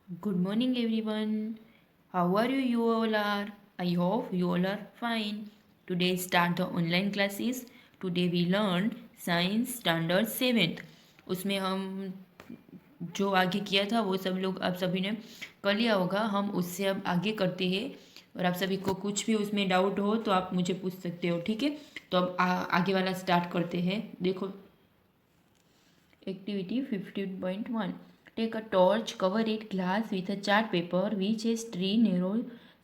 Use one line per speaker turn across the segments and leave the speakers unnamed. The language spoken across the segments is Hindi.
Good morning, everyone. How are you? You all are. I hope you all are fine. Today start the online classes. Today we learn Science Standard 7th. उसमें हम जो आगे किया था वो सब लोग आप सभी ने कर लिया होगा. हम उससे अब आगे करते हैं. और आप सभी को कुछ भी उसमें डाउट हो तो आप मुझे पूछ सकते हो. ठीक है. तो अब आगे वाला स्टार्ट करते हैं. देखो, Activity 15.1. Take a torch, cover it glass with a chart paper which has three narrow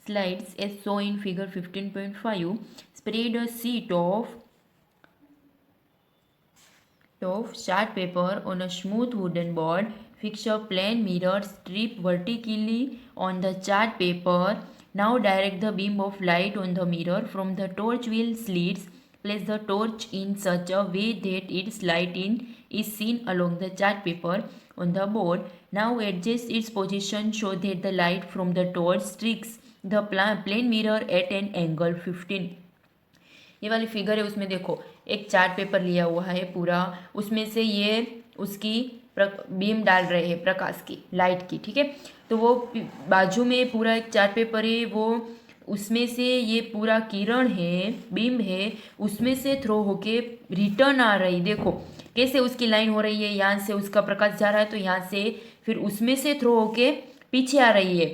slides as shown in figure 15.5. Spread a sheet of chart paper on a smooth wooden board. Fix a plane mirror strip vertically on the chart paper. Now direct the beam of light on the mirror from the torch wheel slits. Place the torch in such a way that its light is seen along the chart paper on the board. Now adjust its position so that the light from the torch strikes the plane mirror at an angle 15. ये वाली फिगर है, उसमें देखो एक चार्ट पेपर लिया हुआ है पूरा, उसमें से ये उसकी बीम डाल रहे हैं प्रकाश की, लाइट की. ठीक है. तो वो बाजू में पूरा एक चार्ट पेपर है, वो उसमें से ये पूरा किरण है, बीम है, उसमें से थ्रो होके रिटर्न आ रही. देखो कैसे उसकी लाइन हो रही है, यहाँ से उसका प्रकाश जा रहा है तो यहाँ से फिर उसमें से थ्रो होके पीछे आ रही है.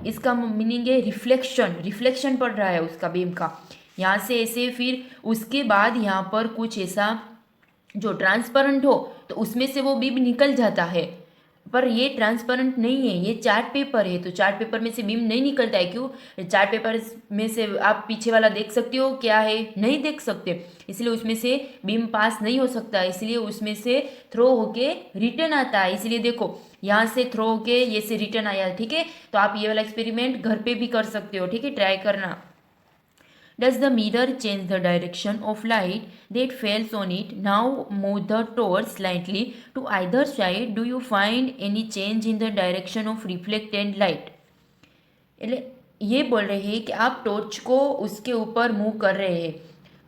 इसका मीनिंग है रिफ्लेक्शन. रिफ्लेक्शन पड़ रहा है उसका बीम का यहाँ से ऐसे. फिर उसके बाद यहाँ पर कुछ ऐसा जो ट्रांसपेरेंट हो तो उसमें से वो बीम निकल जाता है. पर ये ट्रांसपेरेंट नहीं है, ये चार्ट पेपर है, तो चार्ट पेपर में से बीम नहीं निकलता है. क्यों? चार्ट पेपर में से आप पीछे वाला देख सकते हो क्या है, नहीं देख सकते, इसलिए उसमें से बीम पास नहीं हो सकता, इसलिए उसमें से थ्रो होके रिटर्न आता है. इसलिए देखो यहाँ से थ्रो होके ये से रिटर्न आया. ठीक है. तो आप ये वाला एक्सपेरिमेंट घर पे भी कर सकते हो. ठीक है, ट्राई करना. Does the mirror change the direction of light that falls on it? Now move the torch slightly to either side. Do you find any change in the direction of reflected light? એટલે ये बोल रहे हैं कि आप टॉर्च को उसके ऊपर मूव कर रहे हैं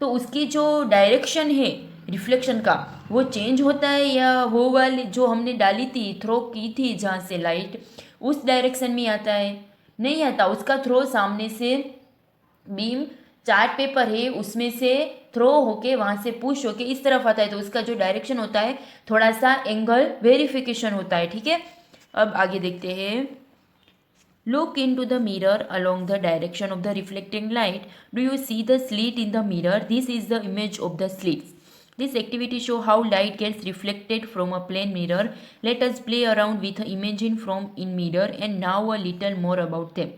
तो उसकी जो डायरेक्शन है रिफ्लेक्शन का वो चेंज होता है, या वो वाली जो हमने डाली थी, थ्रो की थी जहाँ से लाइट, उस डायरेक्शन में आता है? नहीं आता. उसका थ्रो सामने से बीम चार्ट पेपर है उसमें से थ्रो होके वहाँ से पुश होके इस तरफ आता है, तो उसका जो डायरेक्शन होता है थोड़ा सा एंगल वेरिफिकेशन होता है. ठीक है. अब आगे देखते हैं. Look into the mirror along the direction of the reflecting light. Do you see the slit in the mirror? This is the image of the slits. This activity shows how light gets reflected from a plane mirror. Let us play around with the imaging from in mirror and now a little more about them.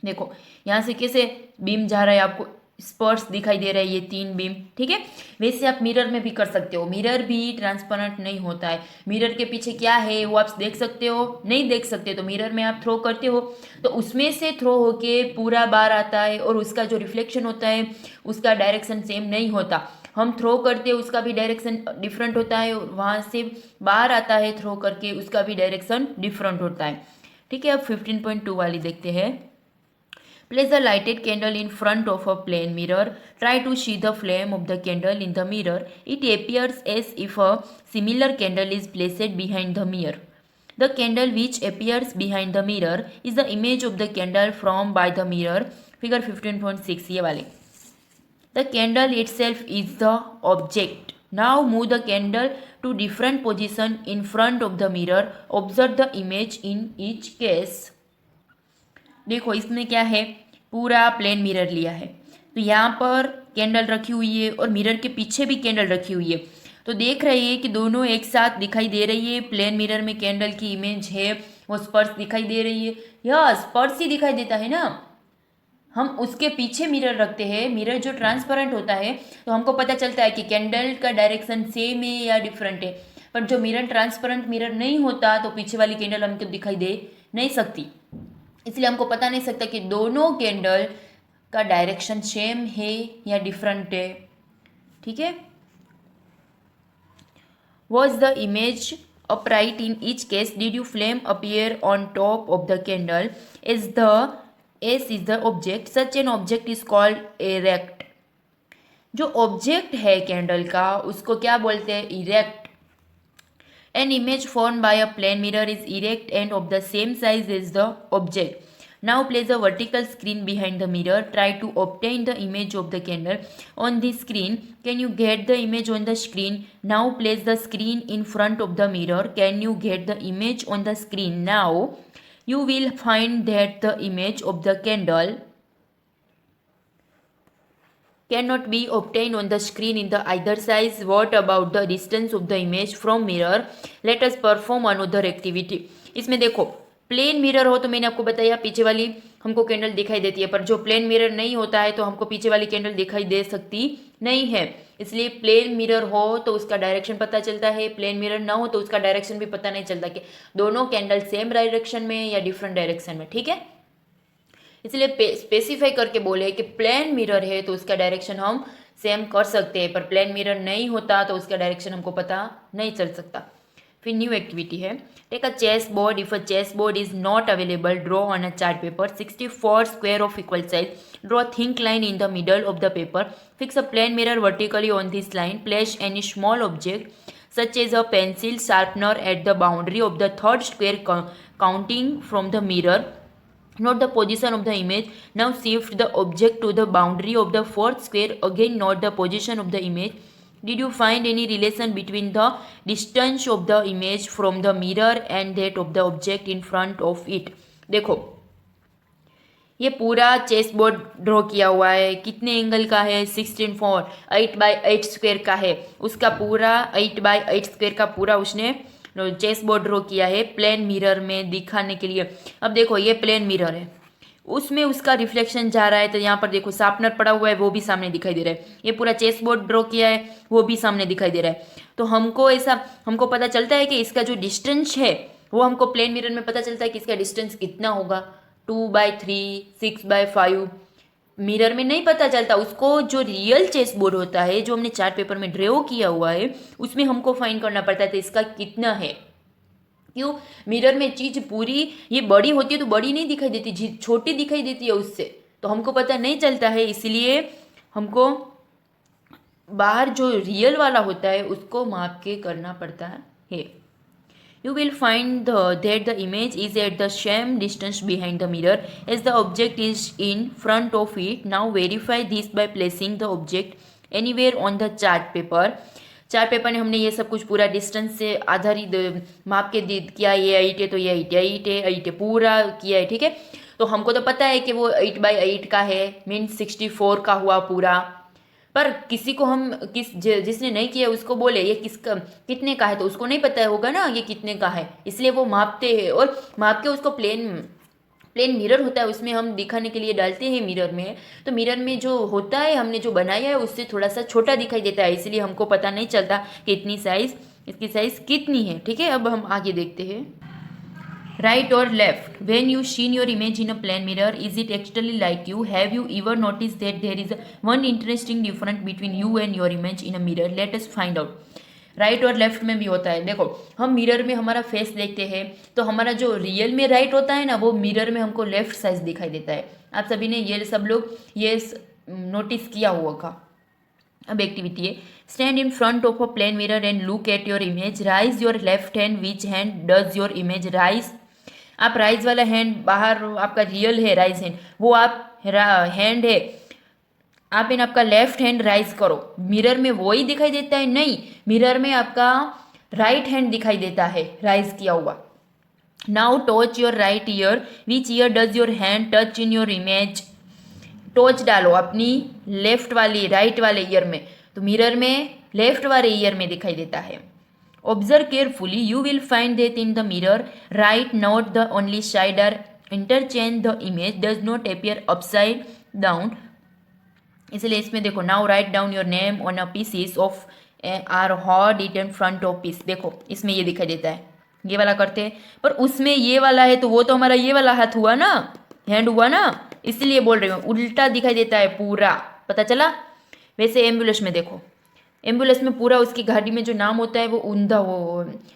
देखो यहाँ से कैसे बीम जा रहा है, आपको स्पर्श दिखाई दे रहा है, ये तीन बीम. ठीक है. वैसे आप मिरर में भी कर सकते हो. मिरर भी ट्रांसपेरेंट नहीं होता है. मिरर के पीछे क्या है वो आप देख सकते हो, नहीं देख सकते. तो मिरर में आप थ्रो करते हो तो उसमें से थ्रो होके पूरा बार आता है, और उसका जो रिफ्लेक्शन होता है उसका डायरेक्शन सेम नहीं होता. हम थ्रो करते हैं उसका भी डायरेक्शन डिफरेंट होता है, वहाँ से बाहर आता है थ्रो करके उसका भी डायरेक्शन डिफरेंट होता है. ठीक है. अब 15.2 वाली देखते हैं. Place a lighted candle in front of a plane mirror. Try to see the flame of the candle in the mirror. It appears as if a similar candle is placed behind the mirror. The candle which appears behind the mirror is the image of the candle from by the mirror. Figure 15.6 ये वाले. The candle itself is the object. Now move the candle to different position in front of the mirror. Observe the image in each case. देखो इसमें क्या है, पूरा प्लेन मिरर लिया है, तो यहाँ पर कैंडल रखी हुई है और मिरर के पीछे भी कैंडल रखी हुई है. तो देख रही है कि दोनों एक साथ दिखाई दे रही है. प्लेन मिरर में कैंडल की इमेज है, वो स्पर्श दिखाई दे रही है. यह स्पर्श ही दिखाई देता है ना. हम उसके पीछे मिरर रखते हैं, मिरर जो ट्रांसपेरेंट होता है, तो हमको पता चलता है कि कैंडल का डायरेक्शन सेम है या डिफरेंट है. पर जो मिरर ट्रांसपेरेंट मिरर नहीं होता तो पीछे वाली कैंडल हमको दिखाई दे नहीं सकती, इसलिए हमको पता नहीं सकता कि दोनों कैंडल का डायरेक्शन सेम है या डिफरेंट है. ठीक है. Was the image upright in each case? Did you flame appear on top of the candle as the S is the object? Such an object is called erect. जो ऑब्जेक्ट है कैंडल का उसको क्या बोलते हैं? Erect. An image formed by a plane mirror is erect and of the same size as the object. Now place a vertical screen behind the mirror. Try to obtain the image of the candle on the screen. Can you get the image on the screen? Now place the screen in front of the mirror. Can you get the image on the screen? Now you will find that the image of the candle cannot be obtained on the screen in the either size. What about the distance of the image from mirror? Let us perform another activity. इसमें देखो प्लेन मिरर हो तो मैंने आपको बताया पीछे वाली हमको कैंडल दिखाई देती है, पर जो प्लेन मिरर नहीं होता है तो हमको पीछे वाली कैंडल दिखाई दे सकती नहीं है। इसलिए प्लेन मिरर हो तो उसका डायरेक्शन पता चलता है, प्लेन मिरर ना हो तो उसका डायरेक्शन भी पता नहीं चलता कि दोनों कैंडल सेम डायरेक्शन में या डिफरेंट डायरेक्शन में। ठीक है, इसलिए स्पेसिफाई करके बोले कि प्लेन मिरर है तो उसका डायरेक्शन हम सेम कर सकते हैं, पर प्लेन मिरर नहीं होता तो उसका डायरेक्शन हमको पता नहीं चल सकता। फिर न्यू एक्टिविटी है, take a chess board. If a chess board is not available, draw on a chart paper 64 square of equal size. Draw a thin line in the middle of the paper. Fix a plane mirror vertically on this line. Place any small object such as a pencil sharpener at the boundary of the third square counting from the mirror. Note the position of the image. Now shift the object to the boundary of the fourth square. Again note the position of the image. Did you find any relation between the distance of the image from the mirror and that of the object in front of it? देखो ये पूरा चेस बोर्ड ड्रॉ किया हुआ है, कितने एंगल का है? 16/4, 8/8 स्क्वायर का है। उसका पूरा 8/8 स्क्वायर का पूरा उसने चेस बोर्ड ड्रॉ किया है प्लेन मिरर में दिखाने के लिए। अब देखो ये प्लेन मिरर है, उसमें उसका रिफ्लेक्शन जा रहा है, तो यहाँ पर देखो शार्पनर पड़ा हुआ है वो भी सामने दिखाई दे रहा है। ये पूरा चेस बोर्ड ड्रॉ किया है वो भी सामने दिखाई दे रहा है। तो हमको पता चलता है कि इसका जो डिस्टेंस है वो हमको प्लेन मिरर में पता चलता है कि इसका डिस्टेंस कितना होगा, 2/3, 6/5। मिरर में नहीं पता चलता, उसको जो रियल चेस बोर्ड होता है जो हमने चार्ट पेपर में ड्रॉ किया हुआ है उसमें हमको फाइंड करना पड़ता है तो इसका कितना है। क्यों? मिरर में चीज पूरी ये बड़ी होती है तो बड़ी नहीं दिखाई देती, छोटी दिखाई देती है उससे, तो हमको पता नहीं चलता है। इसलिए हमको बाहर जो रियल वाला होता है उसको माप के करना पड़ता है। You will find that the image is at the same distance behind the mirror as the object is in front of it. Now verify this by placing the object anywhere on the chart paper. Chart paper ने हमने ये सब कुछ पूरा डिस्टेंस से आधारित माप के किया, ये 8 है तो ये 8 है पूरा किया है। ठीक है, तो हमको तो पता है कि वो 8/8 का है, मीन्स 64 का हुआ पूरा। पर किसी को हम जिसने नहीं किया उसको बोले ये किसका कितने का है तो उसको नहीं पता होगा ना ये कितने का है, इसलिए वो मापते हैं और माप के उसको प्लेन मिरर होता है उसमें हम दिखाने के लिए डालते हैं मिरर में, तो मिरर में जो होता है हमने जो बनाया है उससे थोड़ा सा छोटा दिखाई देता है, इसलिए हमको पता नहीं चलता कि इसकी साइज कितनी है। ठीक है, अब हम आगे देखते हैं। Right or left? When you seen your image in a plane mirror, is it actually like you? Have you ever noticed that there is one interesting difference between you and your image in a mirror? Let us find out. Right और लेफ्ट में भी होता है। देखो हम मिरर में हमारा फेस देखते हैं तो हमारा जो रियल में राइट होता है ना वो मिरर में हमको लेफ्ट साइज दिखाई देता है। आप सभी ने ये सब लोग ये नोटिस किया होगा। अब एक्टिविटी है, stand in front of a plane mirror and look at your image. Raise your left hand. Which hand does your image raise? आप राइज वाला हैंड बाहर आपका रियल है राइज हैंड, वो आप हैंड है आप इन आपका लेफ्ट हैंड राइज करो, मिरर में वो ही दिखाई देता है? नहीं, मिरर में आपका राइट हैंड दिखाई देता है राइज किया हुआ। Now touch your right year. Which year does your hand touch in your image? Touch डालो अपनी लेफ्ट वाली राइट वाले ईयर में, तो मिरर में लेफ्ट वाले ईयर में दिखाई देता है। Observe carefully, you will find that in the mirror, right, not the only side are interchange. The image does not appear upside down. इसलिए इसमें देखो, now write down your name on a pieces of or hold it in front of piece. देखो इसमें ये दिखाई देता है, ये वाला करते हैं, पर उसमें ये वाला है तो वो तो हमारा ये वाला हाथ हुआ ना, हैंड हुआ ना, इसलिए बोल रही हूँ उल्टा दिखाई देता है पूरा। पता चला? वैसे एम्बुलेंस में देखो, एम्बुलेंस में पूरा उसकी गाड़ी में जो नाम होता है वो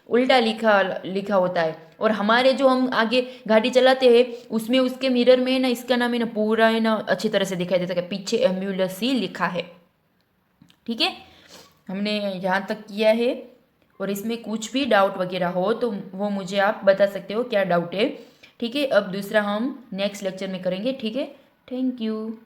उल्टा लिखा होता है, और हमारे जो हम आगे गाड़ी चलाते हैं उसमें उसके मिरर में ना इसका नाम है ना पूरा है ना अच्छी तरह से दिखाई देता है, पीछे एम्बुलेंस ही लिखा है। ठीक है, हमने यहाँ तक किया है। और इसमें कुछ भी डाउट वगैरह हो तो वो मुझे आप बता सकते हो क्या डाउट है। ठीक है, अब दूसरा हम नेक्स्ट लेक्चर में करेंगे। ठीक है, थैंक यू।